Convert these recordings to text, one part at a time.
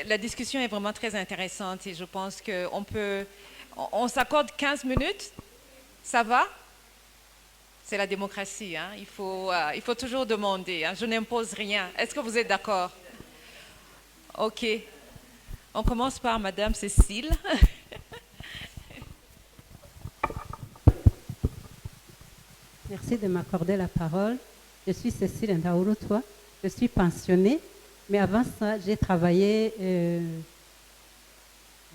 La discussion est vraiment très intéressante et je pense on s'accorde 15 minutes, ça va? C'est la démocratie, hein? Il faut toujours demander, hein? Je n'impose rien. Est-ce que vous êtes d'accord? Ok. On commence par Madame Cécile. Merci de m'accorder la parole. Je suis Cécile Ndaouroutoua. Je suis pensionnée, mais avant ça, j'ai travaillé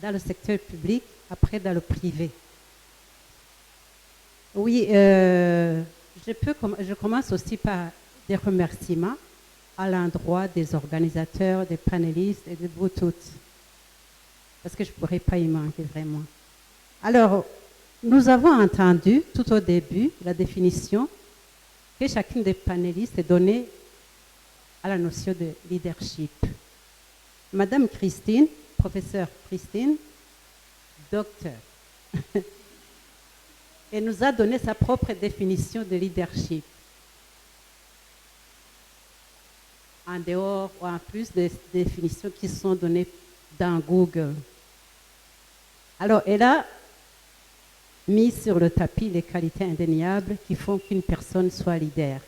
dans le secteur public, après dans le privé. Oui, je commence aussi par des remerciements à l'endroit des organisateurs, des panélistes et de vous toutes, parce que je ne pourrais pas y manquer vraiment. Alors, nous avons entendu tout au début la définition que chacune des panélistes est donnée à la notion de leadership. Madame Christine, professeure Christine, docteur, elle nous a donné sa propre définition de leadership. En dehors ou en plus des définitions qui sont données dans Google. Alors, elle a mis sur le tapis les qualités indéniables qui font qu'une personne soit leader.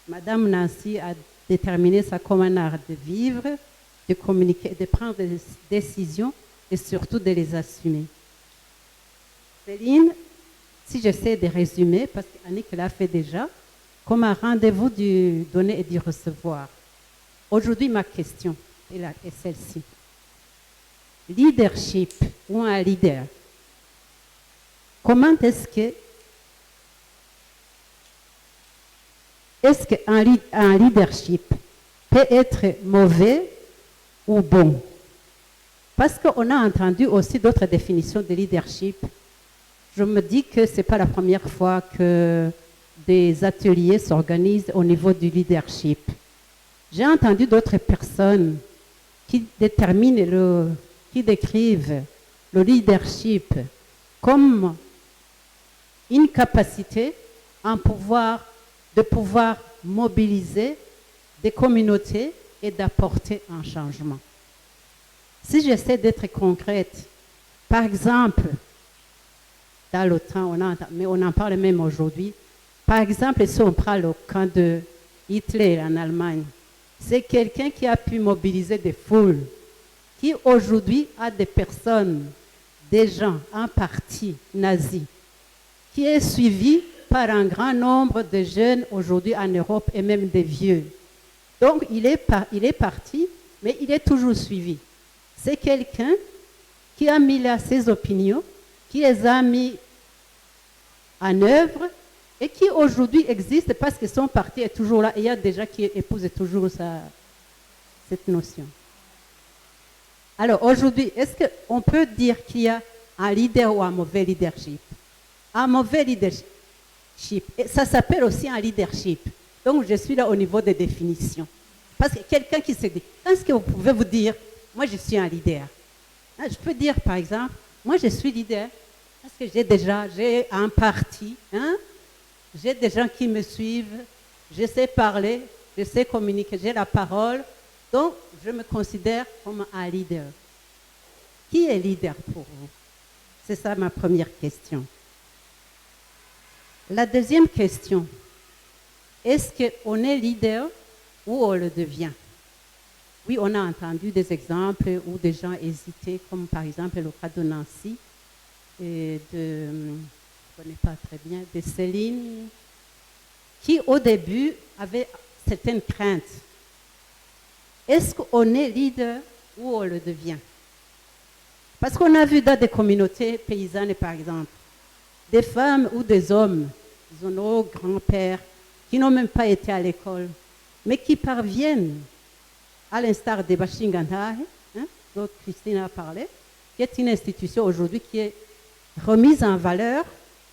Madame Nancy a déterminé ça comme un art de vivre, de communiquer, de prendre des décisions et surtout de les assumer. Céline, si j'essaie de résumer, parce qu'Annick l'a fait déjà, comme un rendez-vous du donner et du recevoir. Aujourd'hui, ma question est celle-ci. Leadership ou un leader, comment est-ce qu'un leadership peut être mauvais ou bon? Parce qu'on a entendu aussi d'autres définitions de leadership. Je me dis que ce n'est pas la première fois que des ateliers s'organisent au niveau du leadership. J'ai entendu d'autres personnes qui décrivent le leadership comme une capacité de pouvoir mobiliser des communautés et d'apporter un changement. Si j'essaie d'être concrète, par exemple, dans le temps, mais on en parle même aujourd'hui, par exemple, si on prend le camp de Hitler en Allemagne, c'est quelqu'un qui a pu mobiliser des foules, qui aujourd'hui a des personnes, des gens, un parti nazi, qui est suivi par un grand nombre de jeunes aujourd'hui en Europe et même des vieux. Donc, il est parti, mais il est toujours suivi. C'est quelqu'un qui a mis là ses opinions, qui les a mis en œuvre et qui aujourd'hui existe parce que son parti est toujours là et il y a des gens qui épousent toujours cette notion. Alors aujourd'hui, est-ce qu'on peut dire qu'il y a un leader ou un mauvais leadership? Un mauvais leadership, ça s'appelle aussi un leadership. Donc je suis là au niveau des définitions. Parce que quelqu'un qui se dit, est-ce que vous pouvez vous dire, moi je suis un leader? Je peux dire par exemple, moi je suis leader parce que j'ai un parti, hein? J'ai des gens qui me suivent, je sais parler, je sais communiquer, j'ai la parole, donc je me considère comme un leader. Qui est leader pour vous? C'est ça ma première question. La deuxième question, est-ce qu'on est leader ou on le devient? Oui, on a entendu des exemples où des gens hésitaient, comme par exemple le cas de Nancy et je ne connais pas très bien, de Céline, qui au début avait certaines craintes. Est-ce qu'on est leader ou on le devient? Parce qu'on a vu dans des communautés paysannes, par exemple, des femmes ou des hommes, disons nos grands-pères, qui n'ont même pas été à l'école, mais qui parviennent, à l'instar des Bashingantahe, dont Christine a parlé, qui est une institution aujourd'hui qui est remise en valeur,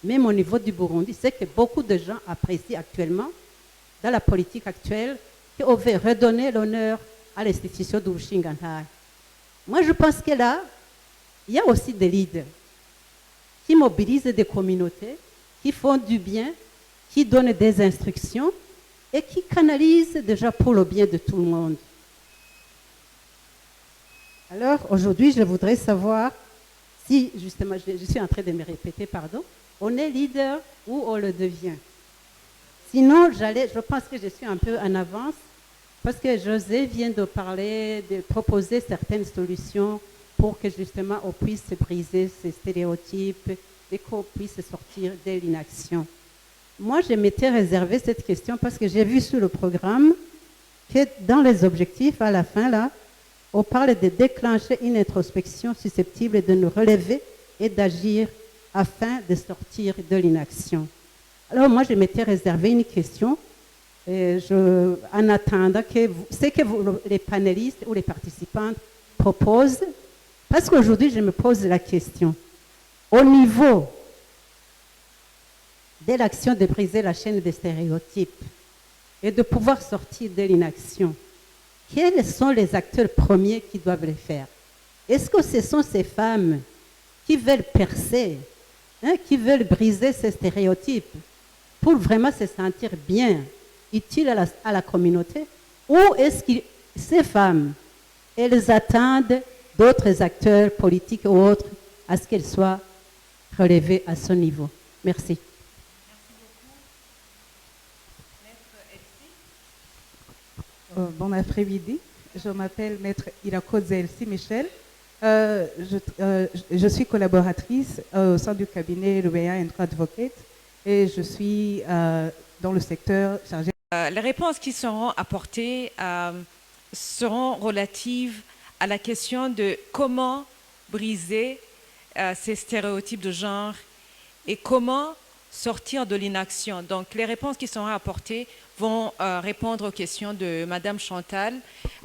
même au niveau du Burundi. C'est que beaucoup de gens apprécient actuellement, dans la politique actuelle, qu'on veut redonner l'honneur à l'institution du Bashingantahe. Moi, je pense que là, il y a aussi des leaders qui mobilisent des communautés, qui font du bien, qui donnent des instructions et qui canalisent déjà pour le bien de tout le monde. Alors, aujourd'hui, je voudrais savoir si, justement, je suis en train de me répéter, pardon, on est leader ou on le devient. Sinon, je pense que je suis un peu en avance parce que José vient de parler, de proposer certaines solutions pour que justement on puisse briser ces stéréotypes et qu'on puisse sortir de l'inaction. Moi, je m'étais réservé cette question parce que j'ai vu sur le programme que dans les objectifs, à la fin, là, on parle de déclencher une introspection susceptible de nous relever et d'agir afin de sortir de l'inaction. Alors moi, je m'étais réservé une question en attendant que ce que les panélistes ou les participants proposent, parce qu'aujourd'hui, je me pose la question. Au niveau de l'action de briser la chaîne des stéréotypes et de pouvoir sortir de l'inaction, quels sont les acteurs premiers qui doivent le faire? Est-ce que ce sont ces femmes qui veulent percer, qui veulent briser ces stéréotypes pour vraiment se sentir bien, utiles à la communauté? Ou est-ce que ces femmes, elles attendent d'autres acteurs politiques ou autres à ce qu'elles soient relevées à ce niveau? Merci. Bon après-midi, je m'appelle Maître Irakoze Elsie Michel. Je suis collaboratrice au sein du cabinet Louéa & Advocate et je suis dans le secteur chargé. Les réponses qui seront apportées seront relatives à la question de comment briser ces stéréotypes de genre et comment sortir de l'inaction. Donc, les réponses qui seront apportées vont répondre aux questions de Madame Chantal,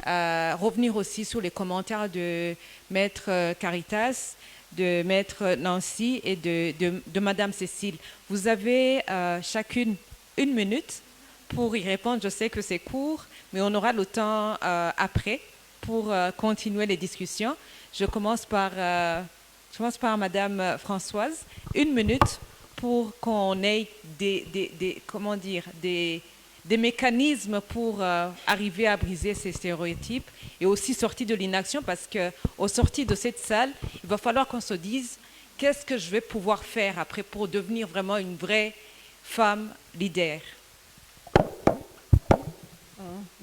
revenir aussi sur les commentaires de Maître Caritas, de Maître Nancy et de Madame Cécile. Vous avez chacune 1 minute pour y répondre. Je sais que c'est court, mais on aura le temps après pour continuer les discussions. Je commence par Madame Françoise. 1 minute pour qu'on ait des mécanismes pour arriver à briser ces stéréotypes et aussi sortir de l'inaction, parce qu'au sortir de cette salle, il va falloir qu'on se dise qu'est-ce que je vais pouvoir faire après pour devenir vraiment une vraie femme leader.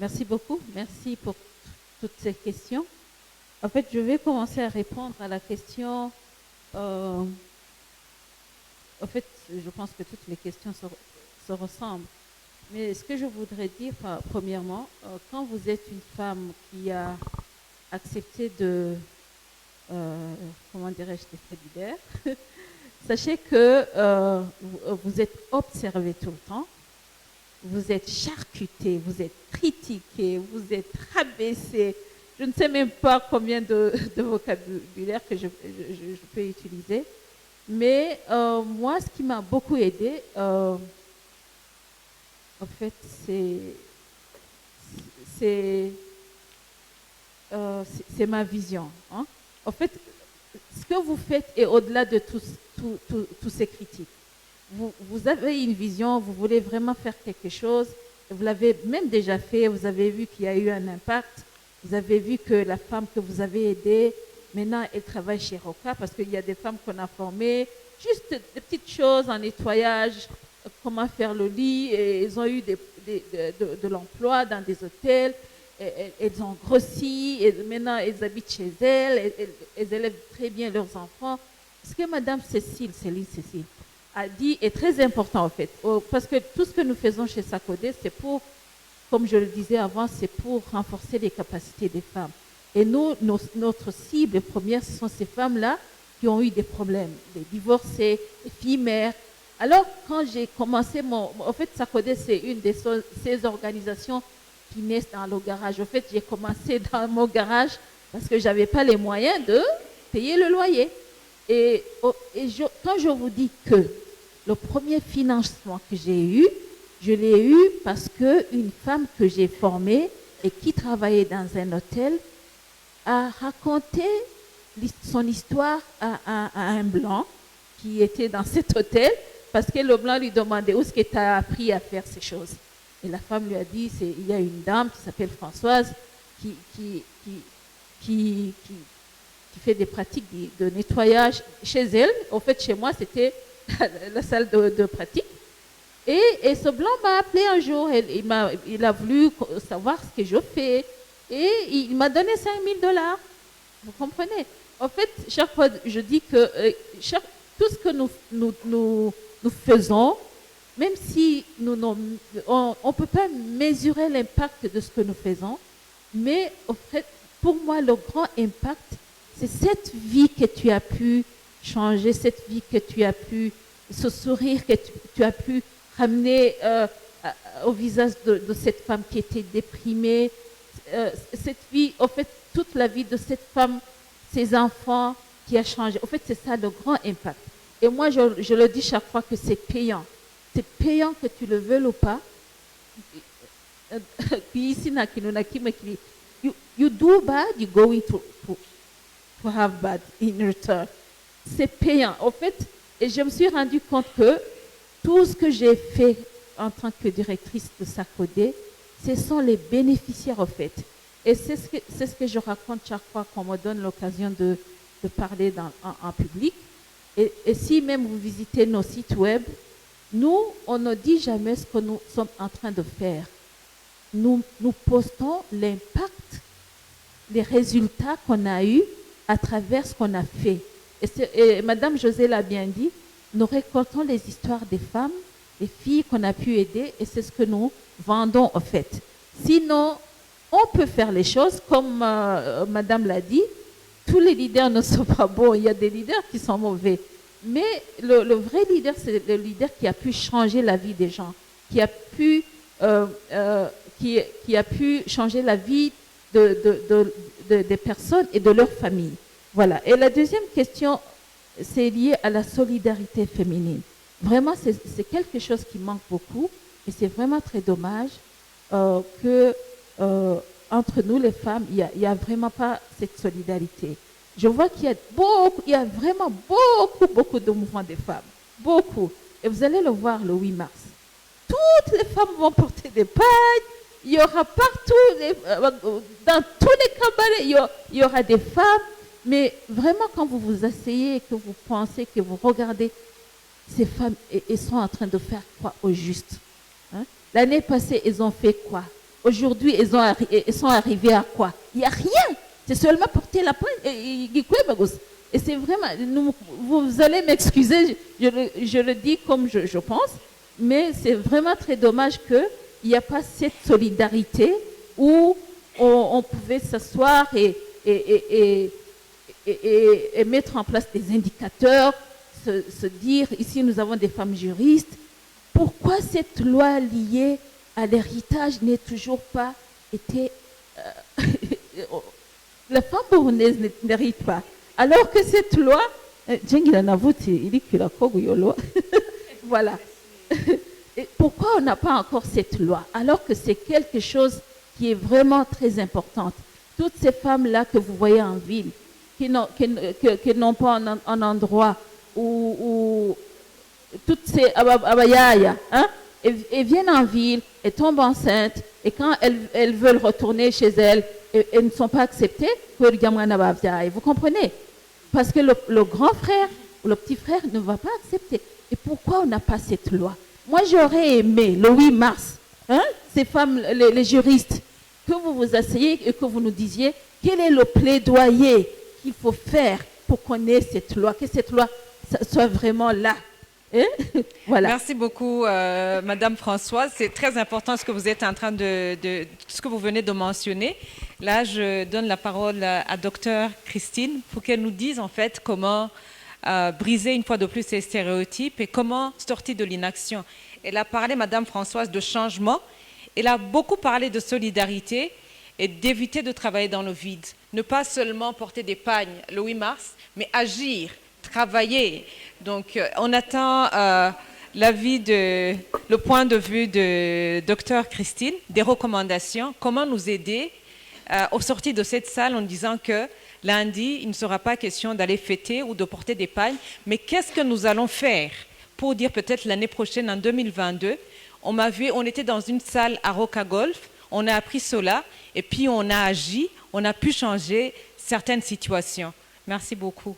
Merci beaucoup. Merci pour toutes ces questions. En fait, je vais commencer à répondre à la question. En fait, je pense que toutes les questions se ressemblent. Mais ce que je voudrais dire, premièrement, quand vous êtes une femme qui a accepté de, comment dirais-je, d'être leader, sachez que vous êtes observé tout le temps, vous êtes charcuté, vous êtes critiqué, vous êtes rabaissé. Je ne sais même pas combien de vocabulaire que je peux utiliser. Mais moi, ce qui m'a beaucoup aidé, en fait, c'est ma vision. Hein. En fait, ce que vous faites est au-delà de tous ces critiques. Vous avez une vision, vous voulez vraiment faire quelque chose, vous l'avez même déjà fait, vous avez vu qu'il y a eu un impact, vous avez vu que la femme que vous avez aidée, maintenant elle travaille chez Roca, parce qu'il y a des femmes qu'on a formées, juste des petites choses en nettoyage, comment faire le lit, et elles ont eu de l'emploi dans des hôtels, elles ont grossi, et maintenant elles habitent chez elles, elles élèvent très bien leurs enfants. Ce que Madame Cécile a dit est très important en fait, parce que tout ce que nous faisons chez Sacodé, c'est pour, comme je le disais avant, c'est pour renforcer les capacités des femmes. Et nous, notre cible première, ce sont ces femmes-là qui ont eu des problèmes, des divorcés, des filles mères. Alors, quand j'ai commencé en fait, Sacodé, c'est une de ces organisations qui naissent dans le garage. En fait, j'ai commencé dans mon garage parce que je n'avais pas les moyens de payer le loyer. Et quand je vous dis que le premier financement que j'ai eu, je l'ai eu parce qu'une femme que j'ai formée et qui travaillait dans un hôtel a raconté son histoire à un blanc qui était dans cet hôtel, parce que le blanc lui demandait où est-ce que tu as appris à faire ces choses. Et la femme lui a dit, il y a une dame qui s'appelle Françoise qui qui fait des pratiques de nettoyage chez elle. En fait, chez moi, c'était la salle de pratique. Et ce blanc m'a appelé un jour, il a voulu savoir ce que je fais. Et il m'a donné $5 000. Vous comprenez? En fait, chaque fois, je dis que tout ce que nous faisons, même si on ne peut pas mesurer l'impact de ce que nous faisons, mais en fait, pour moi, le grand impact, c'est cette vie que tu as pu changer, cette vie que tu as pu, ce sourire que tu as pu ramener au visage de cette femme qui était déprimée, cette vie, en fait, toute la vie de cette femme, ses enfants qui a changé. En fait, c'est ça le grand impact. Et moi, je le dis chaque fois que c'est payant. C'est payant que tu le veuilles ou pas. You do bad, you're going to have bad in return. C'est payant. En fait, et je me suis rendu compte que tout ce que j'ai fait en tant que directrice de SACODE, ce sont les bénéficiaires, en fait. Et c'est ce que je raconte chaque fois qu'on me donne l'occasion de parler en public. Et si même vous visitez nos sites web, nous, on ne dit jamais ce que nous sommes en train de faire. Nous postons l'impact, les résultats qu'on a eus à travers ce qu'on a fait. Et Madame José l'a bien dit, nous récoltons les histoires des femmes, des filles qu'on a pu aider, et c'est ce que nous vendons en fait. Sinon, on peut faire les choses comme Madame l'a dit, tous les leaders ne sont pas bons, il y a des leaders qui sont mauvais. Mais le vrai leader, c'est le leader qui a pu changer la vie des gens, qui a pu changer la vie des personnes et de leur famille. Voilà. Et la deuxième question, c'est lié à la solidarité féminine. Vraiment, c'est quelque chose qui manque beaucoup et c'est vraiment très dommage que entre nous, les femmes, il n'y a vraiment pas cette solidarité. Je vois qu'il y a vraiment beaucoup de mouvements des femmes. Beaucoup. Et vous allez le voir le 8 mars. Toutes les femmes vont porter des pagnes. Il y aura partout, dans tous les cabarets, il y aura des femmes. Mais vraiment, quand vous vous asseyez et que vous pensez, que vous regardez, ces femmes, elles sont en train de faire quoi au juste? Hein? L'année passée, elles ont fait quoi? Aujourd'hui, elles sont arrivées à quoi? Il n'y a rien. C'est seulement porter la pointe. Et c'est vraiment, vous allez m'excuser, je le dis comme je pense, mais c'est vraiment très dommage qu'il n'y a pas cette solidarité où on pouvait s'asseoir et mettre en place des indicateurs, se dire, ici nous avons des femmes juristes. Pourquoi cette loi liée à l'héritage n'est toujours pas été... la femme burundaise n'hérite pas. Alors que cette loi... Voilà. Et pourquoi on n'a pas encore cette loi? Alors que c'est quelque chose qui est vraiment très important. Toutes ces femmes-là que vous voyez en ville, qui n'ont pas un endroit où toutes ces abayaya, hein, elles viennent en ville, elles tombent enceintes, et quand elles veulent retourner chez elles, elles ne sont pas acceptées. Vous comprenez? Parce que le grand frère ou le petit frère ne va pas accepter. Et pourquoi on n'a pas cette loi? Moi, j'aurais aimé, le 8 mars, hein, ces femmes, les juristes, que vous vous asseyez et que vous nous disiez quel est le plaidoyer qu'il faut faire pour qu'on ait cette loi, que cette loi soit vraiment là. Hein? Voilà. Merci beaucoup, Madame Françoise. C'est très important ce que vous êtes en train ce que vous venez de mentionner. Là, je donne la parole à Docteur Christine pour qu'elle nous dise en fait comment briser une fois de plus ces stéréotypes et comment sortir de l'inaction. Elle a parlé, Madame Françoise, de changement. Elle a beaucoup parlé de solidarité et d'éviter de travailler dans le vide. Ne pas seulement porter des pagnes le 8 mars, mais agir, travailler. Donc, on attend le point de vue de Dr Christine, des recommandations, comment nous aider au sortir de cette salle en disant que lundi, il ne sera pas question d'aller fêter ou de porter des pagnes, mais qu'est-ce que nous allons faire pour dire peut-être l'année prochaine, en 2022, on était dans une salle à Roca Golf, on a appris cela et puis on a agi, on a pu changer certaines situations. Merci beaucoup.